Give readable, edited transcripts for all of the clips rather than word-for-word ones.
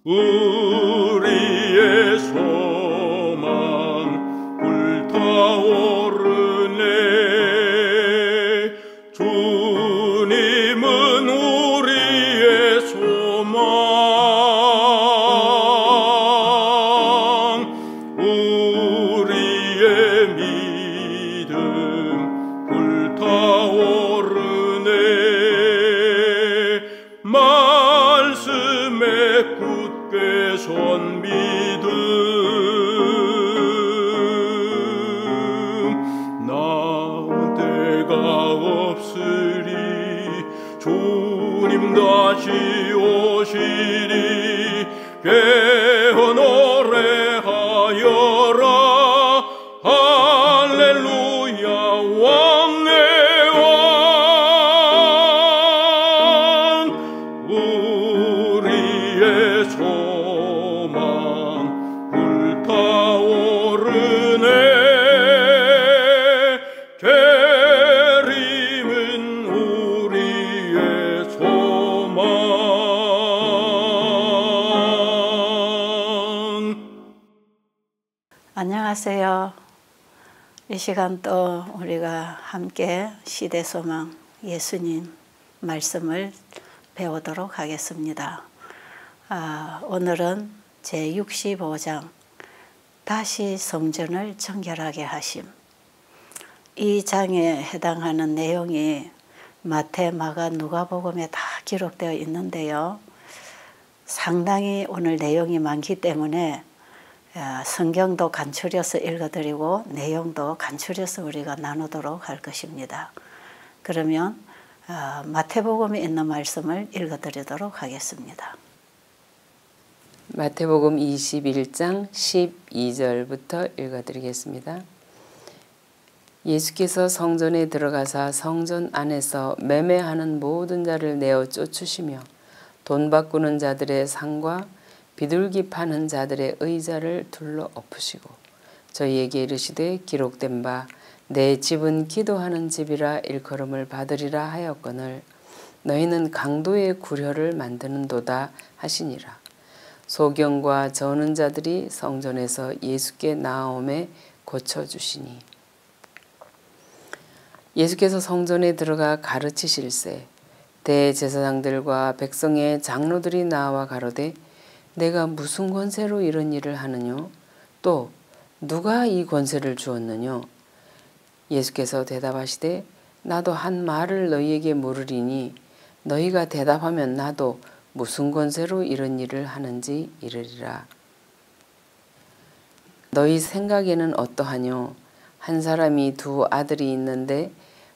우리의 소망 불타오르네. 주님은 우리의 소망, 우리의 믿음 불타오르네. 말씀에 굳게 선 믿음, 나대가 없으리. 주님 다시 오시리. 깨어 노래하여라. 할렐루야. 왕의 왕, 우리의 소망 불타오르네. 계림은 우리의 소망. 안녕하세요. 이 시간 또 우리가 함께 시대소망 예수님 말씀을 배우도록 하겠습니다. 오늘은 제65장 다시 성전을 정결하게 하심. 이 장에 해당하는 내용이 마태, 마가, 누가복음에 다 기록되어 있는데요. 상당히 오늘 내용이 많기 때문에 성경도 간추려서 읽어드리고 내용도 간추려서 우리가 나누도록 할 것입니다. 그러면 마태복음에 있는 말씀을 읽어드리도록 하겠습니다. 마태복음 21장 12절부터 읽어드리겠습니다. 예수께서 성전에 들어가사 성전 안에서 매매하는 모든 자를 내어 쫓으시며 돈 바꾸는 자들의 상과 비둘기 파는 자들의 의자를 둘러 엎으시고 저희에게 이르시되 기록된 바 내 집은 기도하는 집이라 일컬음을 받으리라 하였거늘 너희는 강도의 구려를 만드는도다 하시니라. 소경과 저는 자들이 성전에서 예수께 나아오매 고쳐주시니 예수께서 성전에 들어가 가르치실세 대제사장들과 백성의 장로들이 나와 가로되 내가 무슨 권세로 이런 일을 하느뇨? 또 누가 이 권세를 주었느뇨? 예수께서 대답하시되 나도 한 말을 너희에게 물으리니 너희가 대답하면 나도 무슨 권세로 이런 일을 하는지 이르리라. 너희 생각에는 어떠하뇨? 한 사람이 두 아들이 있는데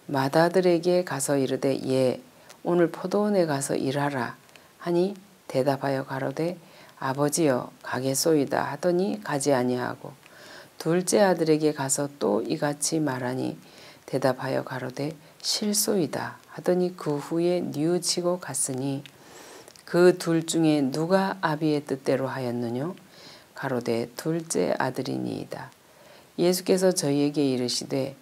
맏아들에게 가서 이르되 예, 오늘 포도원에 가서 일하라 하니 대답하여 가로되 아버지여 가겠소이다 하더니 가지 아니하고 둘째 아들에게 가서 또 이같이 말하니 대답하여 가로되 실소이다 하더니 그 후에 뉘우치고 갔으니 그 둘 중에 누가 아비의 뜻대로 하였느뇨? 가로되 둘째 아들이니이다. 예수께서 저희에게 이르시되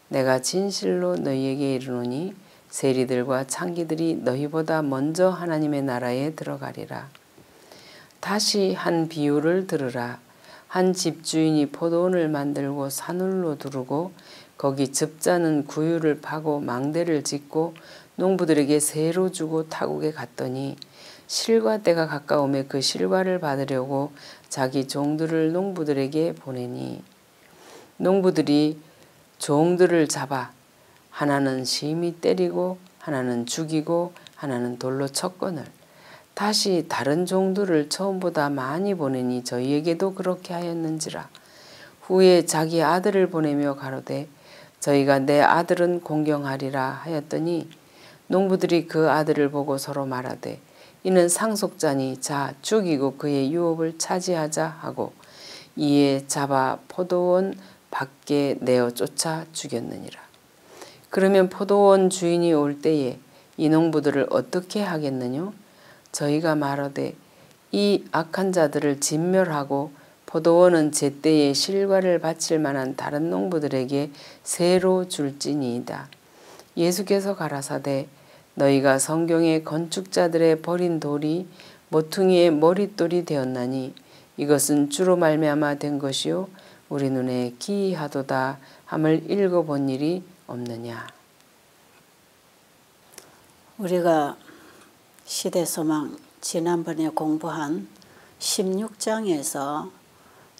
내가 진실로 너희에게 이르노니 세리들과 창기들이 너희보다 먼저 하나님의 나라에 들어가리라. 다시 한 비유를 들으라. 한 집주인이 포도원을 만들고 산울로 두르고 거기 즙자는 구유를 파고 망대를 짓고 농부들에게 세로 주고 타국에 갔더니 실과 때가 가까우매 그 실과를 받으려고 자기 종들을 농부들에게 보내니 농부들이 종들을 잡아 하나는 심히 때리고 하나는 죽이고 하나는 돌로 쳤거늘 다시 다른 종들을 처음보다 많이 보내니 저희에게도 그렇게 하였는지라. 후에 자기 아들을 보내며 가로되 저희가 내 아들은 공경하리라 하였더니 농부들이 그 아들을 보고 서로 말하되 이는 상속자니 자 죽이고 그의 유업을 차지하자 하고 이에 잡아 포도원 밖에 내어 쫓아 죽였느니라. 그러면 포도원 주인이 올 때에 이 농부들을 어떻게 하겠느뇨? 저희가 말하되 이 악한 자들을 진멸하고 포도원은 제때에 실과를 바칠 만한 다른 농부들에게 새로 줄지니이다. 예수께서 가라사대 너희가 성경의 건축자들의 버린 돌이 모퉁이의 머릿돌이 되었나니 이것은 주로 말미암아 된 것이요 우리 눈에 기이하도다 함을 읽어본 일이 없느냐. 우리가 시대소망 지난번에 공부한 16장에서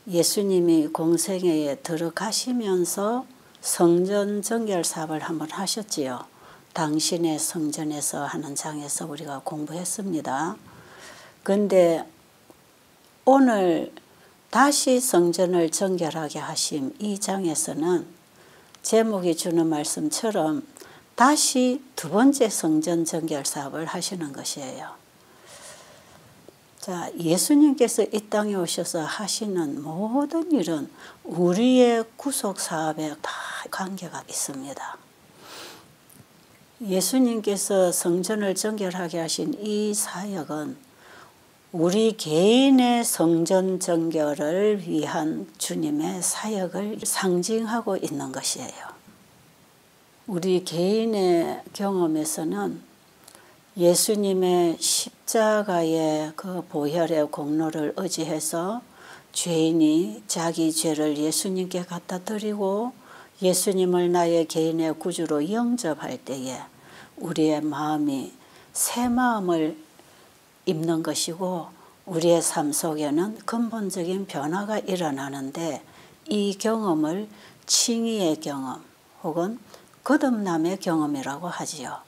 예수님이 공생애에 들어가시면서 성전 정결 사업을 한번 하셨지요. 당신의 성전에서 하는 장에서 우리가 공부했습니다. 그런데 오늘 다시 성전을 정결하게 하심 이 장에서는 제목이 주는 말씀처럼 다시 두 번째 성전 정결 사업을 하시는 것이에요. 자, 예수님께서 이 땅에 오셔서 하시는 모든 일은 우리의 구속 사업에 다 관계가 있습니다. 예수님께서 성전을 정결하게 하신 이 사역은 우리 개인의 성전 정결을 위한 주님의 사역을 상징하고 있는 것이에요. 우리 개인의 경험에서는 예수님의 십자가의 그 보혈의 공로를 의지해서 죄인이 자기 죄를 예수님께 갖다 드리고 예수님을 나의 개인의 구주로 영접할 때에 우리의 마음이 새 마음을 입는 것이고 우리의 삶 속에는 근본적인 변화가 일어나는데 이 경험을 칭의의 경험 혹은 거듭남의 경험이라고 하지요.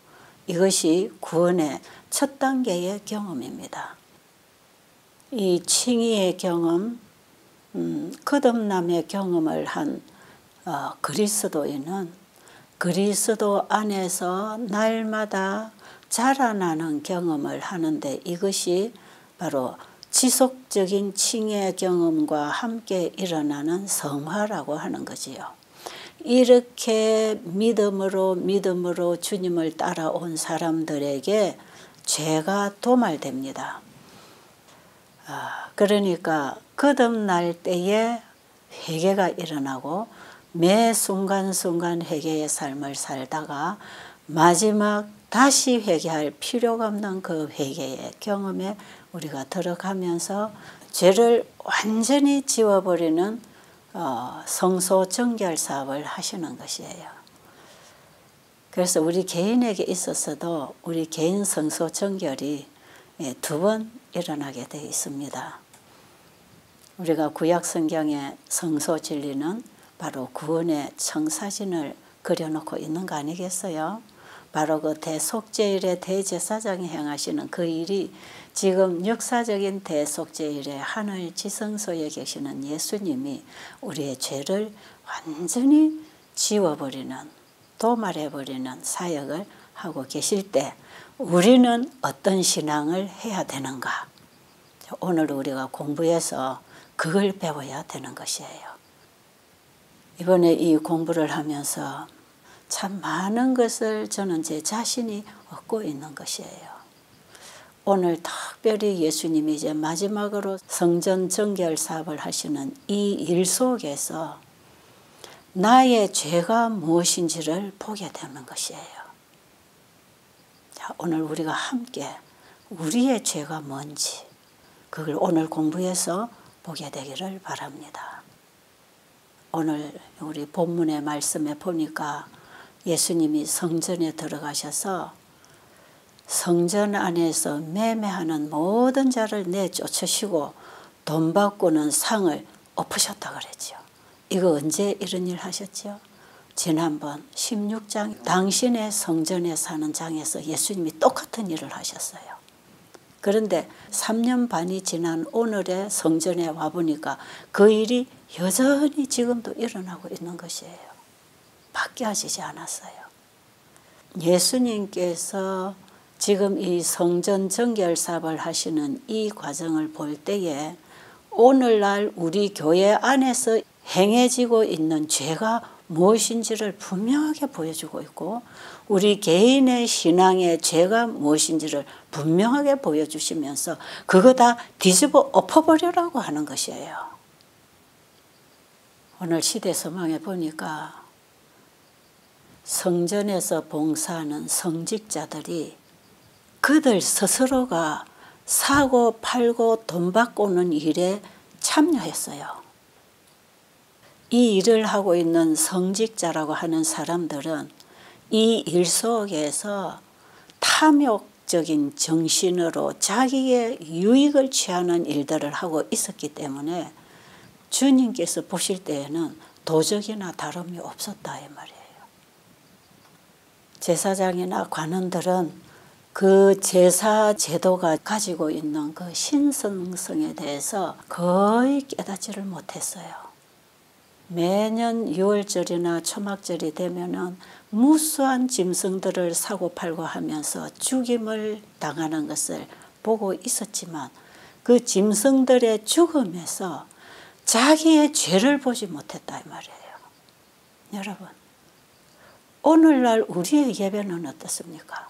이것이 구원의 첫 단계의 경험입니다. 이 칭의의 경험, 거듭남의 경험을 한 그리스도인은 그리스도 안에서 날마다 자라나는 경험을 하는데 이것이 바로 지속적인 칭의의 경험과 함께 일어나는 성화라고 하는 거지요. 이렇게 믿음으로 주님을 따라온 사람들에게 죄가 도말됩니다. 그러니까 거듭날 때에 회개가 일어나고 매 순간순간 회개의 삶을 살다가 마지막 다시 회개할 필요가 없는 그 회개의 경험에 우리가 들어가면서 죄를 완전히 지워버리는 성소 정결 사업을 하시는 것이에요. 그래서 우리 개인에게 있어서도 우리 개인 성소 정결이 두 번 일어나게 되어 있습니다. 우리가 구약 성경의 성소 진리는 바로 구원의 청사진을 그려놓고 있는 거 아니겠어요? 바로 그 대속죄일의 대제사장이 행하시는 그 일이 지금 역사적인 대속죄일의 하늘 지성소에 계시는 예수님이 우리의 죄를 완전히 지워버리는 도말해버리는 사역을 하고 계실 때 우리는 어떤 신앙을 해야 되는가? 오늘 우리가 공부해서 그걸 배워야 되는 것이에요. 이번에 이 공부를 하면서 참 많은 것을 저는 제 자신이 얻고 있는 것이에요. 오늘 특별히 예수님이 이제 마지막으로 성전 정결 사업을 하시는 이 일 속에서 나의 죄가 무엇인지를 보게 되는 것이에요. 자, 오늘 우리가 함께 우리의 죄가 뭔지 그걸 오늘 공부해서 보게 되기를 바랍니다. 오늘 우리 본문의 말씀에 보니까 예수님이 성전에 들어가셔서 성전 안에서 매매하는 모든 자를 내쫓으시고 돈 받고는 상을 엎으셨다 그랬죠. 이거 언제 이런 일 하셨죠? 지난번 16장 당신의 성전에 사는 장에서 예수님이 똑같은 일을 하셨어요. 그런데 3년 반이 지난 오늘의 성전에 와보니까 그 일이 여전히 지금도 일어나고 있는 것이에요. 바뀌어지지 않았어요. 예수님께서 지금 이 성전 정결 사업을 하시는 이 과정을 볼 때에 오늘날 우리 교회 안에서 행해지고 있는 죄가 무엇인지를 분명하게 보여주고 있고 우리 개인의 신앙의 죄가 무엇인지를 분명하게 보여주시면서 그거 다 뒤집어 엎어버리라고 하는 것이에요. 오늘 시대소망에 보니까 성전에서 봉사하는 성직자들이 그들 스스로가 사고 팔고 돈 바꾸는 일에 참여했어요. 이 일을 하고 있는 성직자라고 하는 사람들은 이 일 속에서 탐욕적인 정신으로 자기의 유익을 취하는 일들을 하고 있었기 때문에 주님께서 보실 때에는 도적이나 다름이 없었다 이 말이에요. 제사장이나 관원들은 그 제사 제도가 가지고 있는 그 신성성에 대해서 거의 깨닫지를 못했어요. 매년 6월절이나 초막절이 되면은 무수한 짐승들을 사고 팔고 하면서 죽임을 당하는 것을 보고 있었지만 그 짐승들의 죽음에서 자기의 죄를 보지 못했다 이 말이에요. 여러분, 오늘날 우리의 예배는 어떻습니까?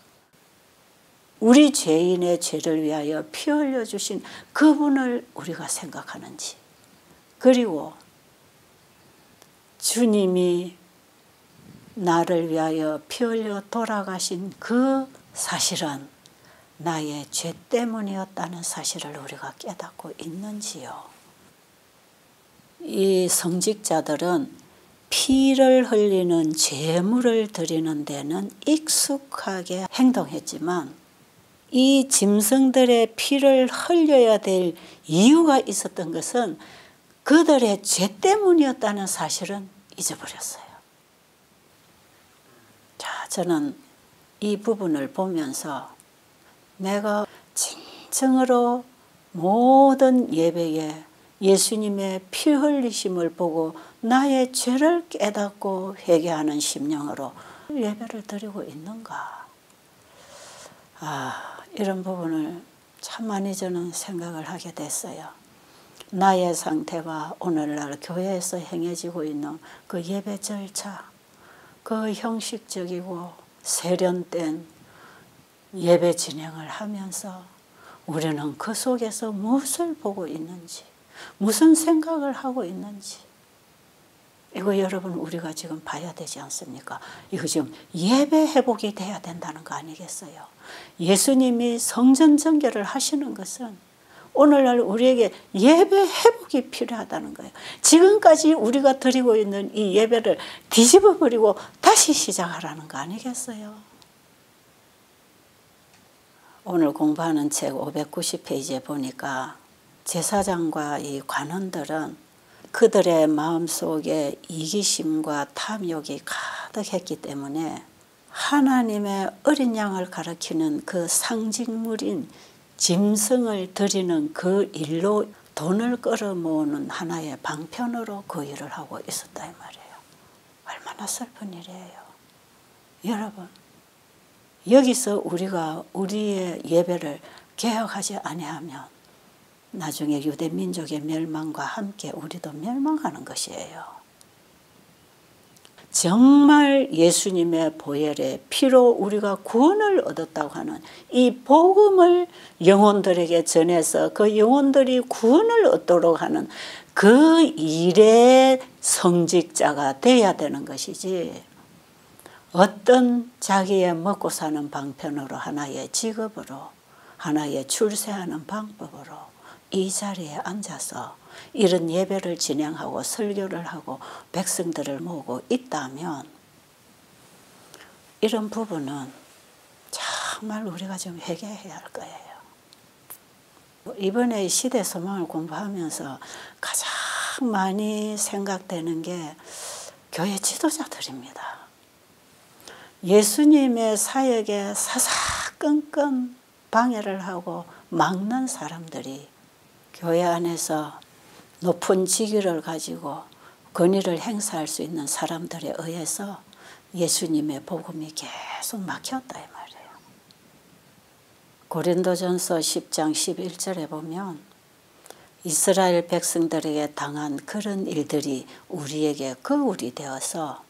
우리 죄인의 죄를 위하여 피 흘려 주신 그분을 우리가 생각하는지, 그리고 주님이 나를 위하여 피 흘려 돌아가신 그 사실은 나의 죄 때문이었다는 사실을 우리가 깨닫고 있는지요. 이 성직자들은 피를 흘리는 제물을 드리는 데는 익숙하게 행동했지만 이 짐승들의 피를 흘려야 될 이유가 있었던 것은 그들의 죄 때문이었다는 사실은 잊어버렸어요. 자, 저는 이 부분을 보면서 내가 진정으로 모든 예배에 예수님의 피 흘리심을 보고 나의 죄를 깨닫고 회개하는 심령으로 예배를 드리고 있는가. 이런 부분을 참 많이 저는 생각을 하게 됐어요. 나의 상태와 오늘날 교회에서 행해지고 있는 그 예배 절차, 그 형식적이고 세련된 예배 진행을 하면서 우리는 그 속에서 무엇을 보고 있는지, 무슨 생각을 하고 있는지, 이거 여러분 우리가 지금 봐야 되지 않습니까? 이거 지금 예배 회복이 돼야 된다는 거 아니겠어요? 예수님이 성전 정결을 하시는 것은 오늘날 우리에게 예배 회복이 필요하다는 거예요. 지금까지 우리가 드리고 있는 이 예배를 뒤집어 버리고 다시 시작하라는 거 아니겠어요? 오늘 공부하는 책 590페이지에 보니까 제사장과 이 관원들은 그들의 마음속에 이기심과 탐욕이 가득했기 때문에 하나님의 어린 양을 가리키는 그 상징물인 짐승을 드리는 그 일로 돈을 끌어모으는 하나의 방편으로 그 일을 하고 있었다 이 말이에요. 얼마나 슬픈 일이에요. 여러분, 여기서 우리가 우리의 예배를 개혁하지 아니하면 나중에 유대 민족의 멸망과 함께 우리도 멸망하는 것이에요. 정말 예수님의 보혈의 피로 우리가 구원을 얻었다고 하는 이 복음을 영혼들에게 전해서 그 영혼들이 구원을 얻도록 하는 그 일의 성직자가 돼야 되는 것이지, 어떤 자기의 먹고 사는 방편으로 하나의 직업으로 하나의 출세하는 방법으로 이 자리에 앉아서 이런 예배를 진행하고 설교를 하고 백성들을 모으고 있다면 이런 부분은 정말 우리가 좀 회개해야 할 거예요. 이번에 시대 소망을 공부하면서 가장 많이 생각되는 게 교회 지도자들입니다. 예수님의 사역에 사사건건 방해를 하고 막는 사람들이 교회 안에서 높은 직위를 가지고 권위를 행사할 수 있는 사람들에 의해서 예수님의 복음이 계속 막혔다 이 말이에요. 고린도전서 10장 11절에 보면 이스라엘 백성들에게 당한 그런 일들이 우리에게 거울이 되어서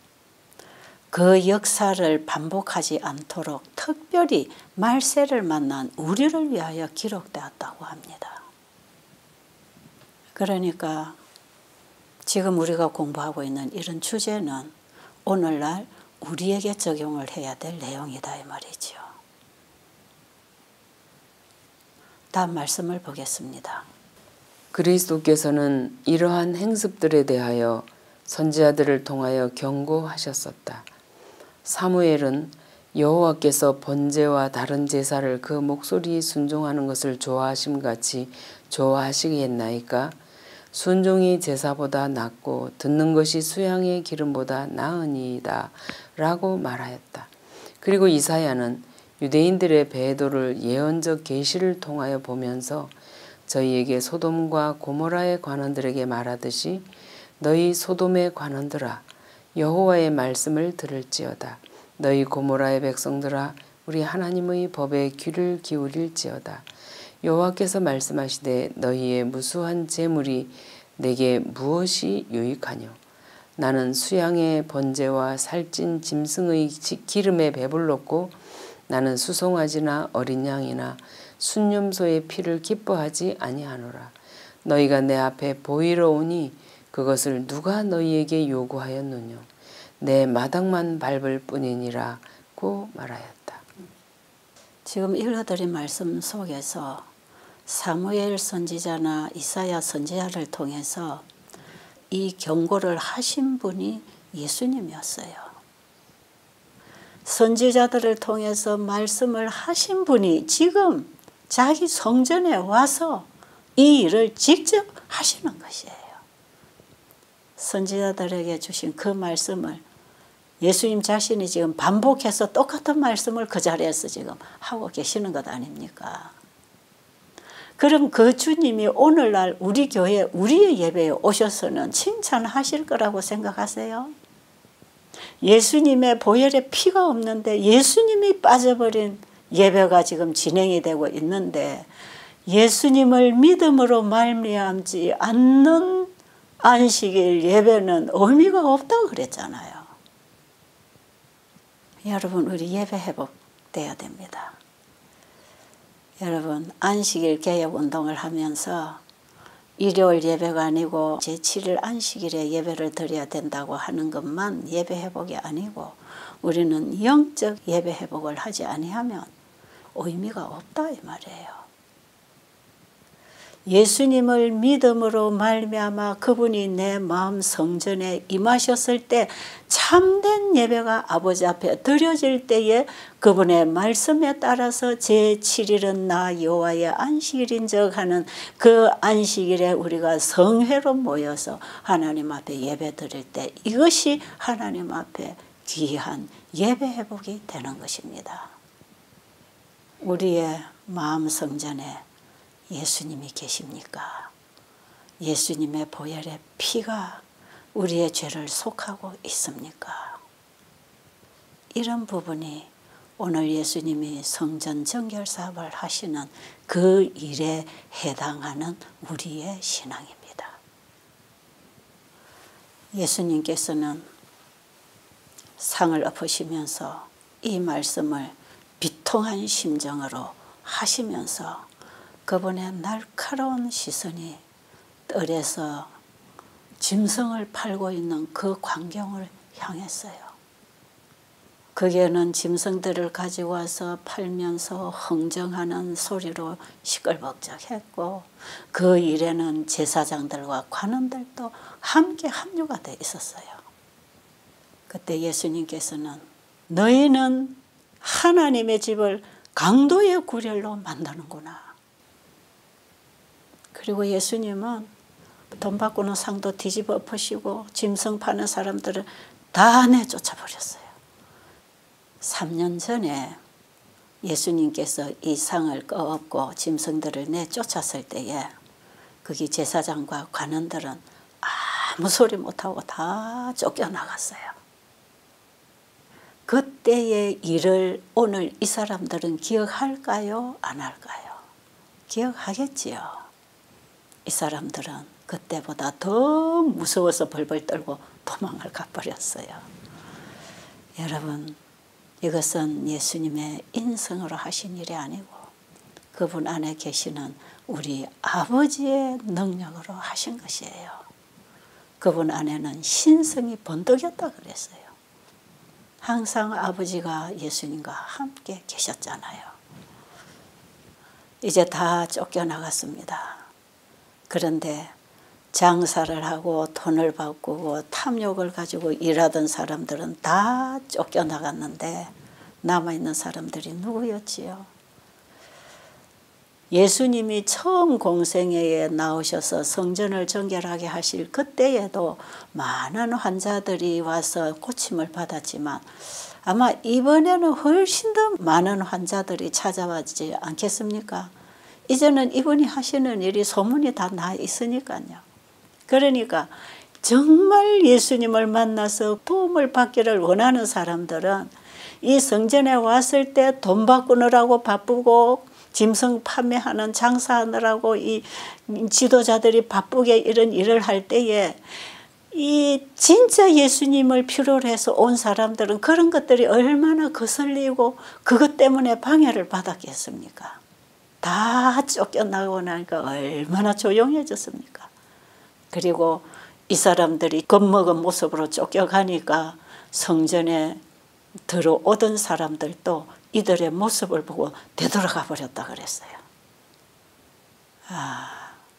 그 역사를 반복하지 않도록 특별히 말세를 만난 우리를 위하여 기록되었다고 합니다. 그러니까 지금 우리가 공부하고 있는 이런 주제는 오늘날 우리에게 적용을 해야 될 내용이다 이 말이죠. 다음 말씀을 보겠습니다. 그리스도께서는 이러한 행습들에 대하여 선지자들을 통하여 경고하셨었다. 사무엘은 여호와께서 번제와 다른 제사를 그 목소리에 순종하는 것을 좋아하심같이 좋아하시겠나이까? 순종이 제사보다 낫고 듣는 것이 수양의 기름보다 나으니이다 라고 말하였다. 그리고 이사야는 유대인들의 배도를 예언적 계시를 통하여 보면서 저희에게 소돔과 고모라의 관원들에게 말하듯이 너희 소돔의 관원들아 여호와의 말씀을 들을지어다. 너희 고모라의 백성들아 우리 하나님의 법에 귀를 기울일지어다. 여호와께서 말씀하시되 너희의 무수한 재물이 내게 무엇이 유익하뇨? 나는 수양의 번제와 살찐 짐승의 기름에 배불렀고 나는 수송아지나 어린 양이나 순념소의 피를 기뻐하지 아니하노라. 너희가 내 앞에 보이러 오니 그것을 누가 너희에게 요구하였느뇨? 내 마당만 밟을 뿐이니라고 말하였다. 지금 읽어드린 말씀 속에서 사무엘 선지자나 이사야 선지자를 통해서 이 경고를 하신 분이 예수님이었어요. 선지자들을 통해서 말씀을 하신 분이 지금 자기 성전에 와서 이 일을 직접 하시는 것이에요. 선지자들에게 주신 그 말씀을 예수님 자신이 지금 반복해서 똑같은 말씀을 그 자리에서 지금 하고 계시는 것 아닙니까? 그럼 그 주님이 오늘날 우리 교회 우리의 예배에 오셔서는 칭찬하실 거라고 생각하세요? 예수님의 보혈에 피가 없는데 예수님이 빠져버린 예배가 지금 진행이 되고 있는데 예수님을 믿음으로 말미암지 않는 안식일 예배는 의미가 없다고 그랬잖아요. 여러분 우리 예배 회복돼야 됩니다. 여러분 안식일 개혁운동을 하면서 일요일 예배가 아니고 제7일 안식일에 예배를 드려야 된다고 하는 것만 예배 회복이 아니고 우리는 영적 예배 회복을 하지 아니하면 의미가 없다 이 말이에요. 예수님을 믿음으로 말미암아 그분이 내 마음 성전에 임하셨을 때 참된 예배가 아버지 앞에 드려질 때에 그분의 말씀에 따라서 제7일은 나 여호와의 안식일인즉 하는 그 안식일에 우리가 성회로 모여서 하나님 앞에 예배 드릴 때 이것이 하나님 앞에 귀한 예배 회복이 되는 것입니다. 우리의 마음 성전에 예수님이 계십니까? 예수님의 보혈의 피가 우리의 죄를 속하고 있습니까? 이런 부분이 오늘 예수님이 성전 정결 사업을 하시는 그 일에 해당하는 우리의 신앙입니다. 예수님께서는 상을 엎으시면서 이 말씀을 비통한 심정으로 하시면서 그분의 날카로운 시선이 뜰에서 짐승을 팔고 있는 그 광경을 향했어요. 거기에는 짐승들을 가지고 와서 팔면서 흥정하는 소리로 시끌벅적했고 그 일에는 제사장들과 관원들도 함께 합류가 돼 있었어요. 그때 예수님께서는 너희는 하나님의 집을 강도의 구렬로 만드는구나. 그리고 예수님은 돈 바꾸는 상도 뒤집어 엎으시고 짐승 파는 사람들을 다 내쫓아 버렸어요. 3년 전에 예수님께서 이 상을 꺼엎고 짐승들을 내쫓았을 때에 거기 제사장과 관원들은 아무 소리 못하고 다 쫓겨나갔어요. 그때의 일을 오늘 이 사람들은 기억할까요? 안 할까요? 기억하겠지요. 이 사람들은 그때보다 더 무서워서 벌벌 떨고 도망을 가버렸어요. 여러분 이것은 예수님의 인성으로 하신 일이 아니고 그분 안에 계시는 우리 아버지의 능력으로 하신 것이에요. 그분 안에는 신성이 번득였다 그랬어요. 항상 아버지가 예수님과 함께 계셨잖아요. 이제 다 쫓겨나갔습니다. 그런데 장사를 하고 돈을 바꾸고 탐욕을 가지고 일하던 사람들은 다 쫓겨나갔는데 남아있는 사람들이 누구였지요? 예수님이 처음 공생애에 나오셔서 성전을 정결하게 하실 그때에도 많은 환자들이 와서 고침을 받았지만 아마 이번에는 훨씬 더 많은 환자들이 찾아왔지 않겠습니까? 이제는 이분이 하시는 일이 소문이 다 나 있으니까요. 그러니까 정말 예수님을 만나서 도움을 받기를 원하는 사람들은 이 성전에 왔을 때 돈 바꾸느라고 바쁘고 짐승 판매하는 장사하느라고 이 지도자들이 바쁘게 이런 일을 할 때에 이 진짜 예수님을 필요로 해서 온 사람들은 그런 것들이 얼마나 거슬리고 그것 때문에 방해를 받았겠습니까? 다 쫓겨나고 나니까 얼마나 조용해졌습니까? 그리고 이 사람들이 겁먹은 모습으로 쫓겨가니까 성전에 들어오던 사람들도 이들의 모습을 보고 되돌아가 버렸다 그랬어요.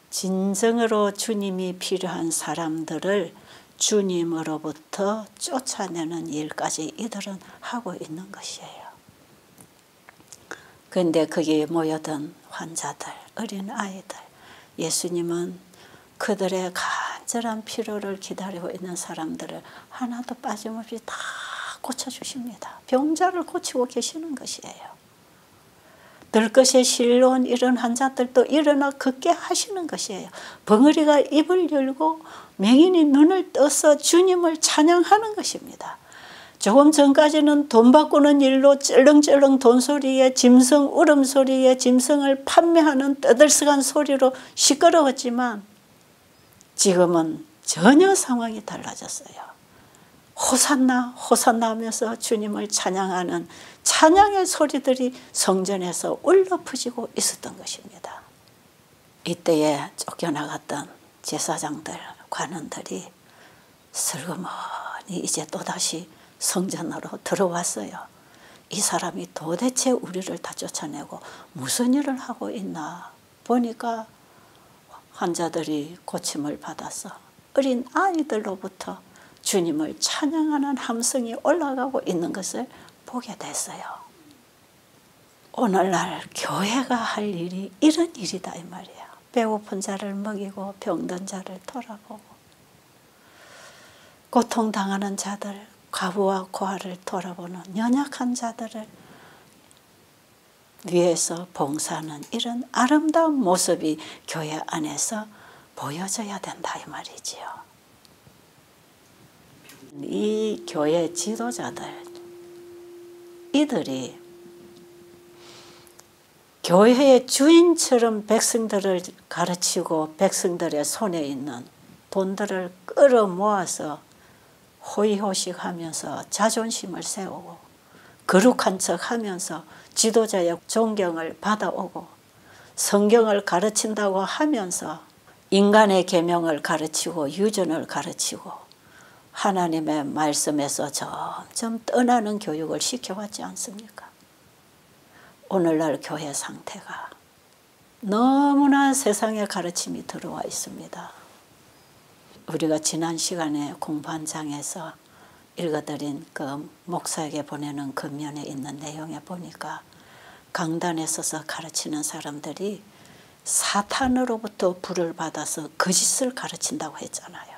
진정으로 주님이 필요한 사람들을 주님으로부터 쫓아내는 일까지 이들은 하고 있는 것이에요. 그런데 거기에 모여든 환자들, 어린 아이들, 예수님은 그들의 간절한 필요를 기다리고 있는 사람들을 하나도 빠짐없이 다 고쳐주십니다. 병자를 고치고 계시는 것이에요. 들것에 실려온 이런 환자들도 일어나 걷게 하시는 것이에요. 벙어리가 입을 열고 맹인이 눈을 떠서 주님을 찬양하는 것입니다. 조금 전까지는 돈 바꾸는 일로 쩔렁쩔렁 돈소리에 짐승 울음소리에 짐승을 판매하는 떠들썩한 소리로 시끄러웠지만 지금은 전혀 상황이 달라졌어요. 호산나 호산나 하면서 주님을 찬양하는 찬양의 소리들이 성전에서 울려 퍼지고 있었던 것입니다. 이때에 쫓겨나갔던 제사장들, 관원들이 슬그머니 이제 또다시 성전으로 들어왔어요. 이 사람이 도대체 우리를 다 쫓아내고 무슨 일을 하고 있나 보니까 환자들이 고침을 받아서 어린 아이들로부터 주님을 찬양하는 함성이 올라가고 있는 것을 보게 됐어요. 오늘날 교회가 할 일이 이런 일이다 이 말이에요. 배고픈 자를 먹이고 병든 자를 돌아보고 고통당하는 자들, 과부와 고아를 돌아보는 연약한 자들을 위해서 봉사하는 이런 아름다운 모습이 교회 안에서 보여져야 된다 이 말이지요. 이 교회 지도자들, 이들이 교회의 주인처럼 백성들을 가르치고 백성들의 손에 있는 돈들을 끌어모아서 호의호식하면서 자존심을 세우고 거룩한 척하면서 지도자의 존경을 받아오고 성경을 가르친다고 하면서 인간의 계명을 가르치고 유전을 가르치고 하나님의 말씀에서 점점 떠나는 교육을 시켜왔지 않습니까? 오늘날 교회 상태가 너무나 세상의 가르침이 들어와 있습니다. 우리가 지난 시간에 공부한 장에서 읽어드린 그 목사에게 보내는 금연에 있는 내용에 보니까 강단에 서서 가르치는 사람들이 사탄으로부터 불을 받아서 거짓을 가르친다고 했잖아요.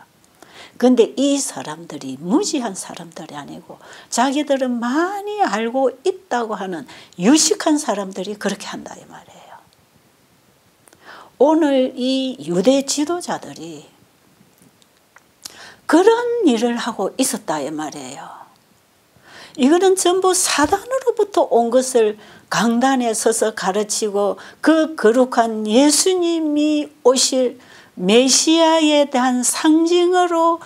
그런데 이 사람들이 무지한 사람들이 아니고 자기들은 많이 알고 있다고 하는 유식한 사람들이 그렇게 한다 이 말이에요. 오늘 이 유대 지도자들이 그런 일을 하고 있었다 이 말이에요. 이거는 전부 사단으로부터 온 것을 강단에 서서 가르치고 그 거룩한 예수님이 오실 메시아에 대한 상징으로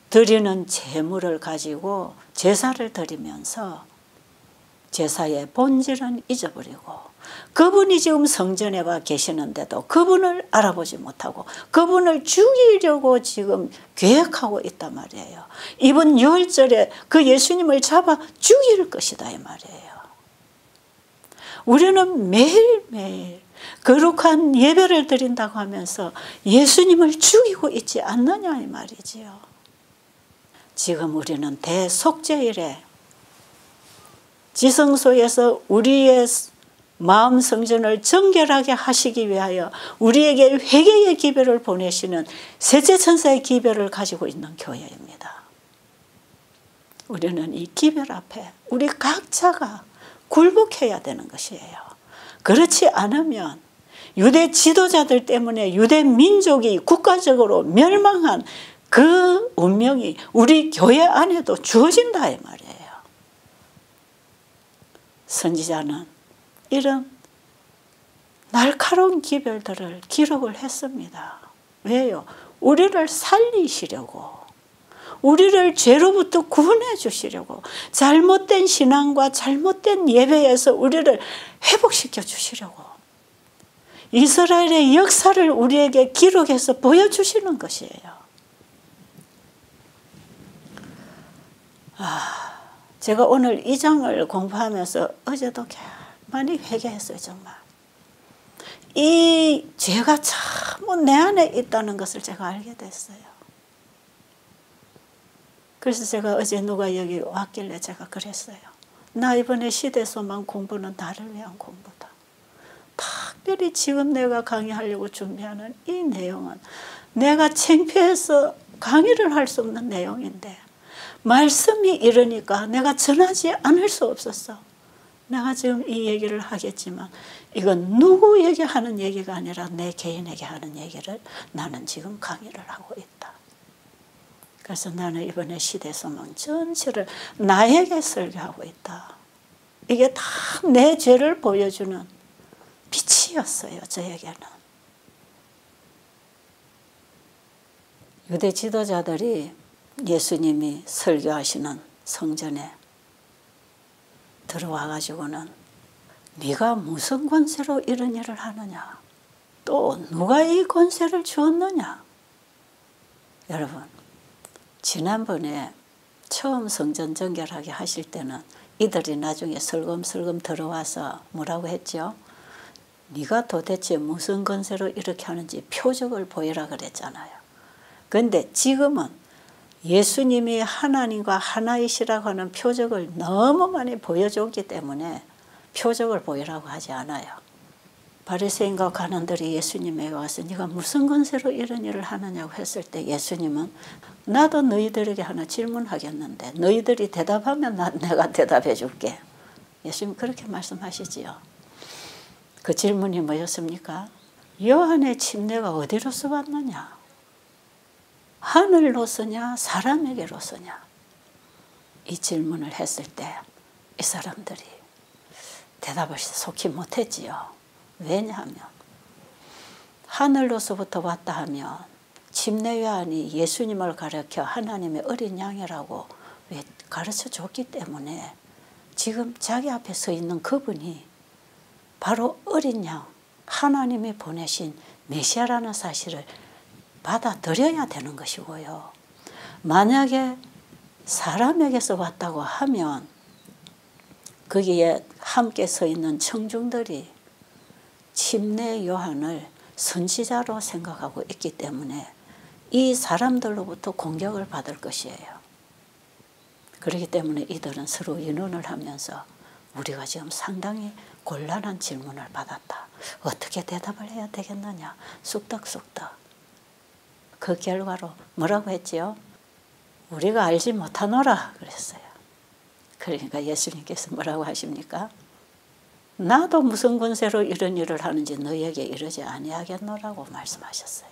드리는 제물을 가지고 제사를 드리면서 제사의 본질은 잊어버리고 그분이 지금 성전에 와 계시는데도 그분을 알아보지 못하고 그분을 죽이려고 지금 계획하고 있단 말이에요. 이번 6월절에 그 예수님을 잡아 죽일 것이다 이 말이에요. 우리는 매일매일 거룩한 예배를 드린다고 하면서 예수님을 죽이고 있지 않느냐 이 말이지요. 지금 우리는 대속죄일에 지성소에서 우리의 마음 성전을 정결하게 하시기 위하여 우리에게 회개의 기별을 보내시는 셋째 천사의 기별을 가지고 있는 교회입니다. 우리는 이 기별 앞에 우리 각자가 굴복해야 되는 것이에요. 그렇지 않으면 유대 지도자들 때문에 유대 민족이 국가적으로 멸망한 그 운명이 우리 교회 안에도 주어진다 이 말이에요. 선지자는 이런 날카로운 기별들을 기록을 했습니다. 왜요? 우리를 살리시려고, 우리를 죄로부터 구원해 주시려고, 잘못된 신앙과 잘못된 예배에서 우리를 회복시켜 주시려고 이스라엘의 역사를 우리에게 기록해서 보여주시는 것이에요. 제가 오늘 이 장을 공부하면서 어제도 많이 회개했어요. 정말 이 죄가 참 내 안에 있다는 것을 제가 알게 됐어요. 그래서 제가 어제 누가 여기 왔길래 제가 그랬어요. 나 이번에 시대소망 공부는 나를 위한 공부다. 특별히 지금 내가 강의하려고 준비하는 이 내용은 내가 창피해서 강의를 할 수 없는 내용인데 말씀이 이러니까 내가 전하지 않을 수 없었어. 내가 지금 이 얘기를 하겠지만 이건 누구에게 하는 얘기가 아니라 내 개인에게 하는 얘기를 나는 지금 강의를 하고 있다. 그래서 나는 이번에 시대소망 전체를 나에게 설교하고 있다. 이게 다 내 죄를 보여주는 빛이었어요. 저에게는. 유대 지도자들이 예수님이 설교하시는 성전에 들어와 가지고는 네가 무슨 권세로 이런 일을 하느냐, 또 누가 이 권세를 주었느냐. 여러분, 지난번에 처음 성전 정결하게 하실 때는 이들이 나중에 슬금슬금 들어와서 뭐라고 했죠? 네가 도대체 무슨 권세로 이렇게 하는지 표적을 보이라 그랬잖아요. 그런데 지금은 예수님이 하나님과 하나이시라고 하는 표적을 너무 많이 보여줬기 때문에 표적을 보이라고 하지 않아요. 바리새인과 관원들이 예수님에게 와서 네가 무슨 권세로 이런 일을 하느냐고 했을 때 예수님은 나도 너희들에게 하나 질문하겠는데 너희들이 대답하면 내가 대답해 줄게. 예수님 그렇게 말씀하시지요. 그 질문이 뭐였습니까? 요한의 침례가 어디로서 왔느냐? 하늘로서냐 사람에게로서냐? 이 질문을 했을 때 이 사람들이 대답을 속히 못했지요. 왜냐하면 하늘로서부터 왔다 하면 침례 요한이 예수님을 가르쳐 하나님의 어린 양이라고 가르쳐 줬기 때문에 지금 자기 앞에 서 있는 그분이 바로 어린 양 하나님이 보내신 메시아라는 사실을 받아들여야 되는 것이고요. 만약에 사람에게서 왔다고 하면 거기에 함께 서 있는 청중들이 침례 요한을 선지자로 생각하고 있기 때문에 이 사람들로부터 공격을 받을 것이에요. 그렇기 때문에 이들은 서로 의논을 하면서 우리가 지금 상당히 곤란한 질문을 받았다. 어떻게 대답을 해야 되겠느냐. 쑥덕쑥덕. 그 결과로 뭐라고 했지요? 우리가 알지 못하노라 그랬어요. 그러니까 예수님께서 뭐라고 하십니까? 나도 무슨 권세로 이런 일을 하는지 너희에게 이러지 아니하겠노라고 말씀하셨어요.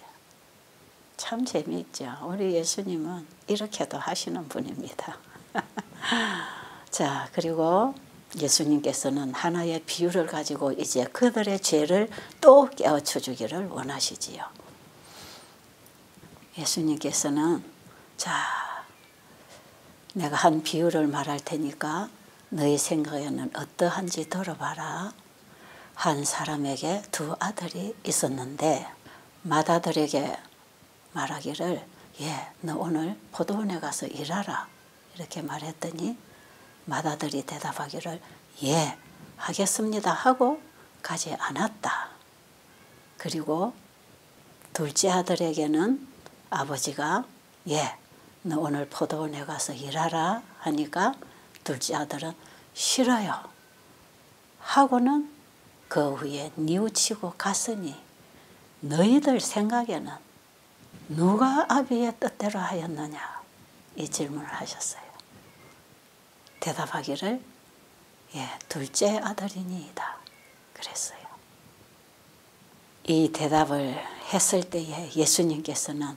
참 재미있죠. 우리 예수님은 이렇게도 하시는 분입니다. 자, 그리고 예수님께서는 하나의 비유를 가지고 이제 그들의 죄를 또 깨우쳐 주기를 원하시지요. 예수님께서는 자, 내가 한 비유를 말할 테니까 너희 생각에는 어떠한지 들어봐라. 한 사람에게 두 아들이 있었는데 맏아들에게 말하기를 너 오늘 포도원에 가서 일하라 이렇게 말했더니 맏아들이 대답하기를 하겠습니다 하고 가지 않았다. 그리고 둘째 아들에게는 아버지가 너 오늘 포도원에 가서 일하라 하니까 둘째 아들은 싫어요 하고는 그 후에 뉘우치고 갔으니 너희들 생각에는 누가 아비의 뜻대로 하였느냐 이 질문을 하셨어요. 대답하기를 둘째 아들이니이다 그랬어요. 이 대답을 했을 때에 예수님께서는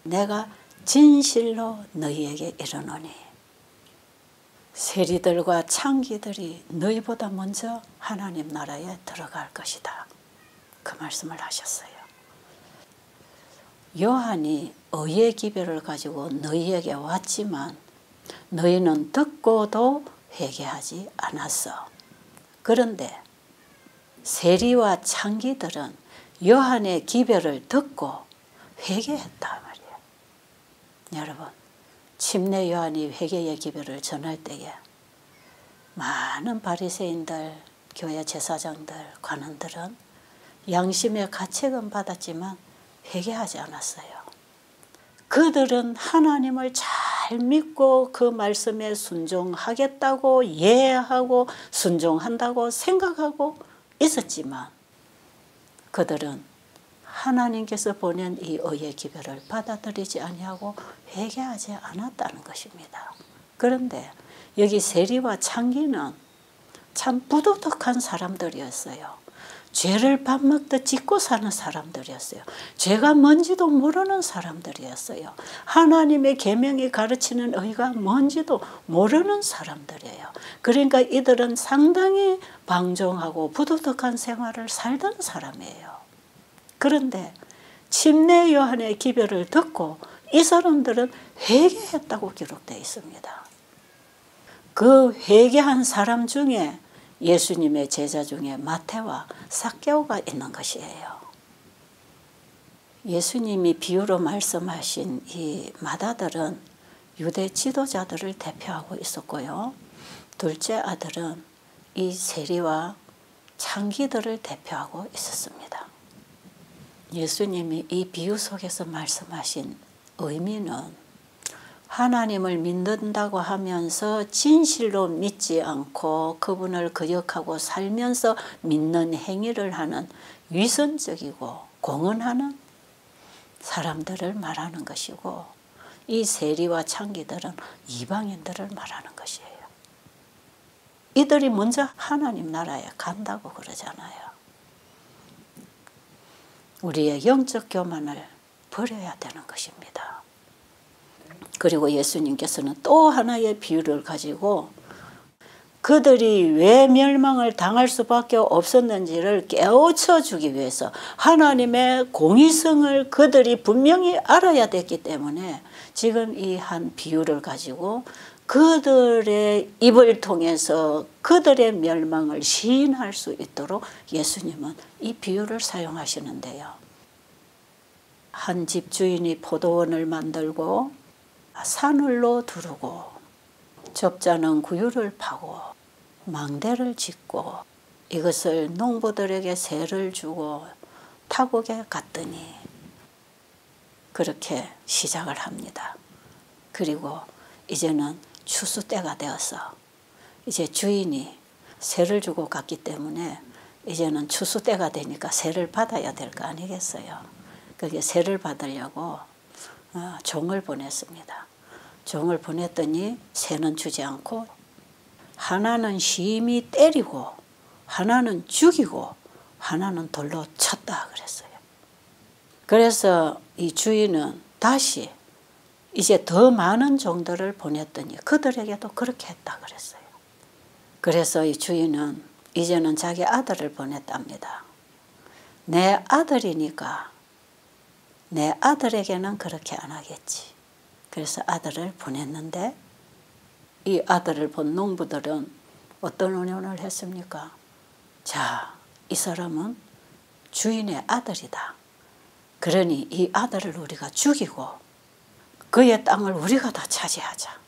내가 진실로 너희에게 이르노니 세리들과 창기들이 너희보다 먼저 하나님 나라에 들어갈 것이다. 그 말씀을 하셨어요. 요한이 의의 기별을 가지고 너희에게 왔지만 너희는 듣고도 회개하지 않았어. 그런데 세리와 창기들은 요한의 기별을 듣고 회개했다 말이에요. 여러분, 침례 요한이 회개의 기별을 전할 때에 많은 바리새인들, 교회 제사장들, 관원들은 양심의 가책은 받았지만 회개하지 않았어요. 그들은 하나님을 잘 믿고 그 말씀에 순종하겠다고 예하고 순종한다고 생각하고 있었지만 그들은 하나님께서 보낸 이 의의 기별을 받아들이지 아니하고 회개하지 않았다는 것입니다. 그런데 여기 세리와 창기는 참 부도덕한 사람들이었어요. 죄를 밥 먹듯 짓고 사는 사람들이었어요. 죄가 뭔지도 모르는 사람들이었어요. 하나님의 계명이 가르치는 의가 뭔지도 모르는 사람들이에요. 그러니까 이들은 상당히 방종하고 부도덕한 생활을 살던 사람이에요. 그런데 침례 요한의 기별을 듣고 이 사람들은 회개했다고 기록되어 있습니다. 그 회개한 사람 중에 예수님의 제자 중에 마태와 삭개오가 있는 것이에요. 예수님이 비유로 말씀하신 이 맏아들은 유대 지도자들을 대표하고 있었고요. 둘째 아들은 이 세리와 창기들을 대표하고 있었습니다. 예수님이 이 비유 속에서 말씀하신 의미는 하나님을 믿는다고 하면서 진실로 믿지 않고 그분을 거역하고 살면서 믿는 행위를 하는 위선적이고 공언하는 사람들을 말하는 것이고 이 세리와 창기들은 이방인들을 말하는 것이에요. 이들이 먼저 하나님 나라에 간다고 그러잖아요. 우리의 영적 교만을 버려야 되는 것입니다. 그리고 예수님께서는 또 하나의 비유를 가지고 그들이 왜 멸망을 당할 수밖에 없었는지를 깨우쳐 주기 위해서 하나님의 공의성을 그들이 분명히 알아야 됐기 때문에 지금 이 한 비유를 가지고 그들의 입을 통해서 그들의 멸망을 시인할 수 있도록 예수님은 이 비유를 사용하시는데요. 한 집주인이 포도원을 만들고 산울로 두르고 접자는 구유를 파고 망대를 짓고 이것을 농부들에게 세를 주고 타국에 갔더니 그렇게 시작을 합니다. 그리고 이제는 추수 때가 되어서 이제 주인이 세를 주고 갔기 때문에 이제는 추수 때가 되니까 세를 받아야 될 거 아니겠어요. 그게 세를 받으려고 종을 보냈습니다. 종을 보냈더니 새는 주지 않고 하나는 심히 때리고 하나는 죽이고 하나는 돌로 쳤다 그랬어요. 그래서 이 주인은 다시 이제 더 많은 종들을 보냈더니 그들에게도 그렇게 했다 그랬어요. 그래서 이 주인은 이제는 자기 아들을 보냈답니다. 내 아들이니까 내 아들에게는 그렇게 안 하겠지. 그래서 아들을 보냈는데 이 아들을 본 농부들은 어떤 운운을 했습니까? 자, 이 사람은 주인의 아들이다. 그러니 이 아들을 우리가 죽이고 그의 땅을 우리가 다 차지하자.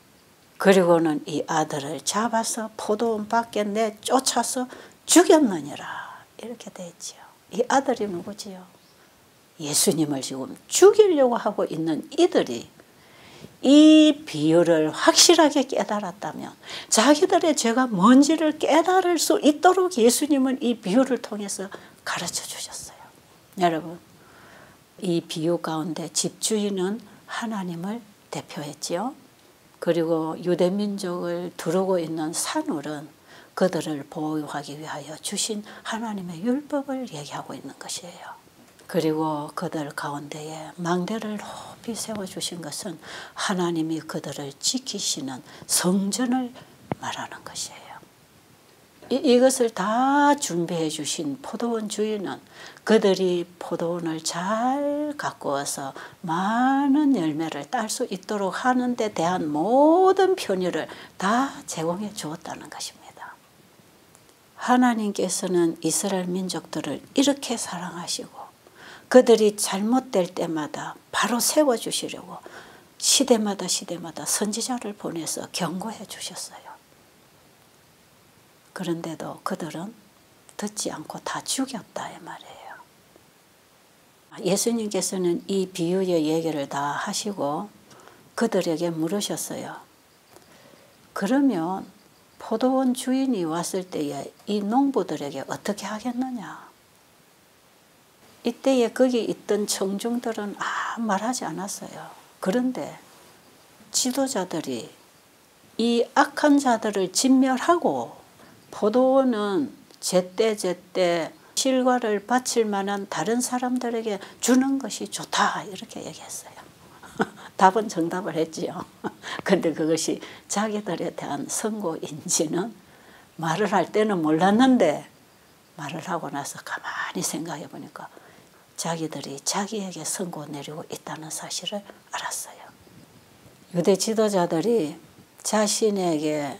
그리고는 이 아들을 잡아서 포도원 밖에 내쫓아서 죽였느니라. 이렇게 돼 있지요. 이 아들이 누구지요? 예수님을 지금 죽이려고 하고 있는 이들이 이 비유를 확실하게 깨달았다면 자기들의 죄가 뭔지를 깨달을 수 있도록 예수님은 이 비유를 통해서 가르쳐 주셨어요. 여러분, 이 비유 가운데 집주인은 하나님을 대표했지요. 그리고 유대민족을 두르고 있는 산울은 그들을 보호하기 위하여 주신 하나님의 율법을 얘기하고 있는 것이에요. 그리고 그들 가운데에 망대를 높이 세워주신 것은 하나님이 그들을 지키시는 성전을 말하는 것이에요. 이것을 다 준비해 주신 포도원 주인은 그들이 포도원을 잘 가꾸어서 많은 열매를 딸 수 있도록 하는 데 대한 모든 편의를 다 제공해 주었다는 것입니다. 하나님께서는 이스라엘 민족들을 이렇게 사랑하시고 그들이 잘못될 때마다 바로 세워주시려고 시대마다 선지자를 보내서 경고해 주셨어요. 그런데도 그들은 듣지 않고 다 죽였다 이 말이에요. 예수님께서는 이 비유의 얘기를 다 하시고 그들에게 물으셨어요. 그러면 포도원 주인이 왔을 때에 이 농부들에게 어떻게 하겠느냐? 이때에 거기 있던 청중들은 아무 말하지 않았어요. 그런데 지도자들이 이 악한 자들을 진멸하고 포도원은 제때 실과를 바칠 만한 다른 사람들에게 주는 것이 좋다 이렇게 얘기했어요. 답은 정답을 했지요. 근데 그것이 자기들에 대한 선고인지는 말을 할 때는 몰랐는데 말을 하고 나서 가만히 생각해 보니까 자기들이 자기에게 선고 내리고 있다는 사실을 알았어요. 유대 지도자들이 자신에게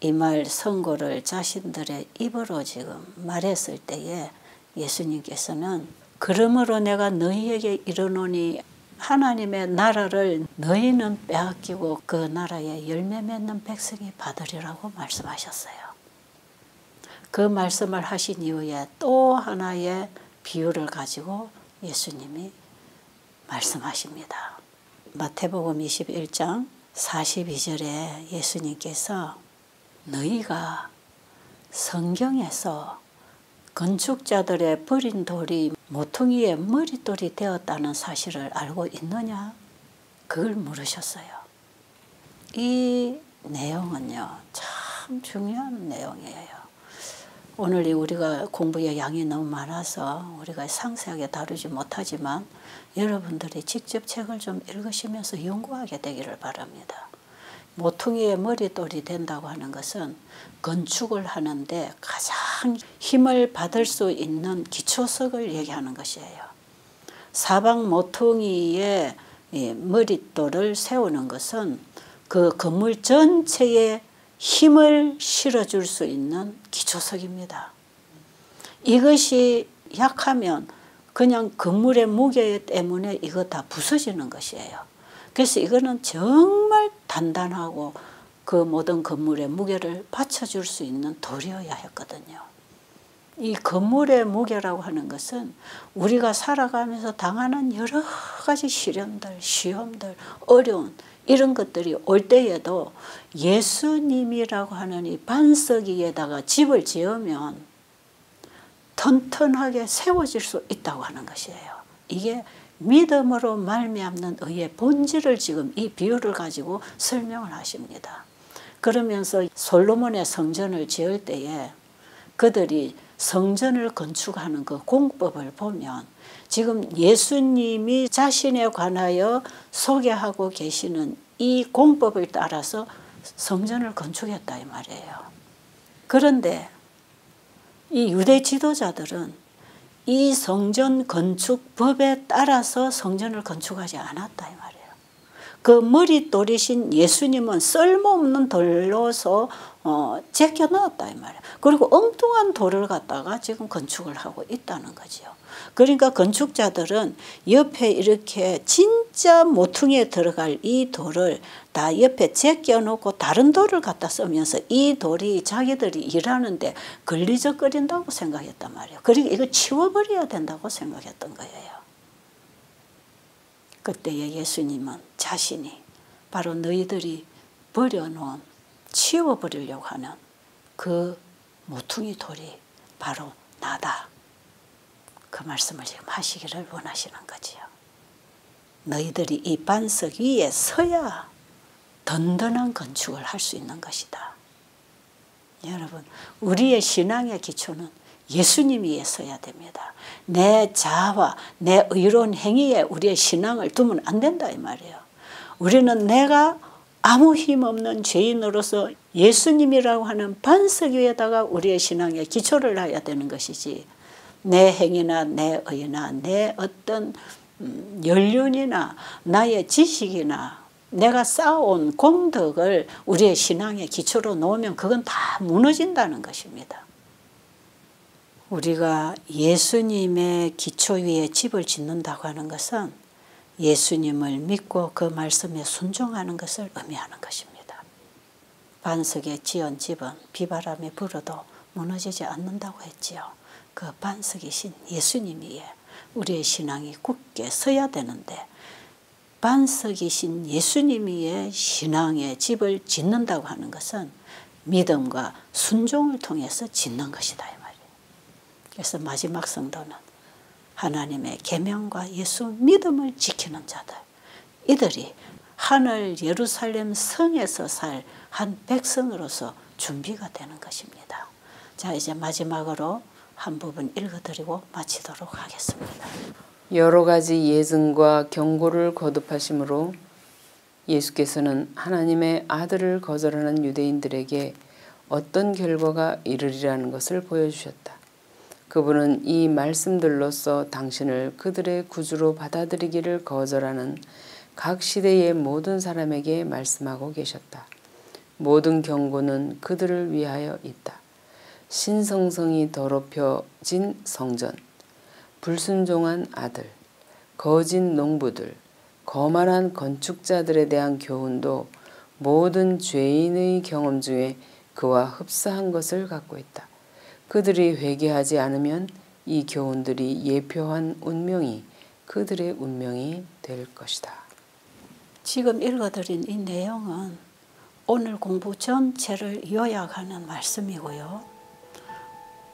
이 말 선고를 자신들의 입으로 지금 말했을 때에 예수님께서는 그러므로 내가 너희에게 이르노니 하나님의 나라를 너희는 빼앗기고 그 나라에 열매 맺는 백성이 받으리라고 말씀하셨어요. 그 말씀을 하신 이후에 또 하나의 비유를 가지고 예수님이 말씀하십니다. 마태복음 21장 42절에 예수님께서 너희가 성경에서 건축자들의 버린 돌이 모퉁이의 머릿돌이 되었다는 사실을 알고 있느냐? 그걸 물으셨어요. 이 내용은요, 참 중요한 내용이에요. 오늘 우리가 공부의 양이 너무 많아서 우리가 상세하게 다루지 못하지만 여러분들이 직접 책을 좀 읽으시면서 연구하게 되기를 바랍니다. 모퉁이의 머릿돌이 된다고 하는 것은 건축을 하는데 가장 힘을 받을 수 있는 기초석을 얘기하는 것이에요. 사방 모퉁이의 머릿돌을 세우는 것은 그 건물 전체에 힘을 실어줄 수 있는 기초석입니다. 이것이 약하면 그냥 건물의 무게 때문에 이거 다 부서지는 것이에요. 그래서 이거는 정말 단단하고 그 모든 건물의 무게를 받쳐줄 수 있는 돌이어야 했거든요. 이 건물의 무게라고 하는 것은 우리가 살아가면서 당하는 여러 가지 시련들, 시험들, 어려운 이런 것들이 올 때에도 예수님이라고 하는 이 반석 위에다가 집을 지으면 튼튼하게 세워질 수 있다고 하는 것이에요. 이게 믿음으로 말미암는 의의 본질을 지금 이 비유를 가지고 설명을 하십니다. 그러면서 솔로몬의 성전을 지을 때에 그들이 성전을 건축하는 그 공법을 보면 지금 예수님이 자신에 관하여 소개하고 계시는 이 공법을 따라서 성전을 건축했다 이 말이에요. 그런데 이 유대 지도자들은 이 성전 건축법에 따라서 성전을 건축하지 않았다 이 말이에요. 그 머릿돌이신 예수님은 쓸모없는 돌로서 제껴 넣었다 이 말이에요. 그리고 엉뚱한 돌을 갖다가 지금 건축을 하고 있다는 거죠. 그러니까 건축자들은 옆에 이렇게 진짜 각자 모퉁이에 들어갈 이 돌을 다 옆에 제껴놓고 다른 돌을 갖다 쓰면서 이 돌이 자기들이 일하는데 걸리적거린다고 생각했단 말이에요. 그리고 이거 치워버려야 된다고 생각했던 거예요. 그때에 예수님은 자신이 바로 너희들이 버려놓은 치워버리려고 하는 그 모퉁이 돌이 바로 나다. 그 말씀을 지금 하시기를 원하시는 거지요. 너희들이 이 반석 위에 서야 든든한 건축을 할 수 있는 것이다. 여러분, 우리의 신앙의 기초는 예수님 위에 서야 됩니다. 내 자아와 내 의로운 행위에 우리의 신앙을 두면 안 된다 이 말이에요. 우리는 내가 아무 힘없는 죄인으로서 예수님이라고 하는 반석 위에다가 우리의 신앙의 기초를 해야 되는 것이지, 내 행위나 내 의나 내 어떤 연륜이나 나의 지식이나 내가 쌓아온 공덕을 우리의 신앙의 기초로 놓으면 그건 다 무너진다는 것입니다. 우리가 예수님의 기초 위에 집을 짓는다고 하는 것은 예수님을 믿고 그 말씀에 순종하는 것을 의미하는 것입니다. 반석에 지은 집은 비바람이 불어도 무너지지 않는다고 했지요. 그 반석이신 예수님 위에 우리의 신앙이 굳게 서야 되는데, 반석이신 예수님 위에 신앙의 집을 짓는다고 하는 것은 믿음과 순종을 통해서 짓는 것이다 이 말이에요. 그래서 마지막 성도는 하나님의 계명과 예수 믿음을 지키는 자들, 이들이 하늘 예루살렘 성에서 살 한 백성으로서 준비가 되는 것입니다. 자, 이제 마지막으로 한 부분 읽어드리고 마치도록 하겠습니다. 여러 가지 예증과 경고를 거듭하심으로 예수께서는 하나님의 아들을 거절하는 유대인들에게 어떤 결과가 이르리라는 것을 보여주셨다. 그분은 이 말씀들로서 당신을 그들의 구주로 받아들이기를 거절하는 각 시대의 모든 사람에게 말씀하고 계셨다. 모든 경고는 그들을 위하여 있다. 신성성이 더럽혀진 성전, 불순종한 아들, 거짓 농부들, 거만한 건축자들에 대한 교훈도 모든 죄인의 경험 중에 그와 흡사한 것을 갖고 있다. 그들이 회개하지 않으면 이 교훈들이 예표한 운명이 그들의 운명이 될 것이다. 지금 읽어드린 이 내용은 오늘 공부 전체를 요약하는 말씀이고요.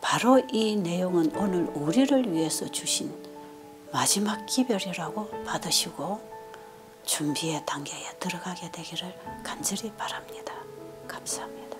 바로 이 내용은 오늘 우리를 위해서 주신 마지막 기별이라고 받으시고 준비의 단계에 들어가게 되기를 간절히 바랍니다. 감사합니다.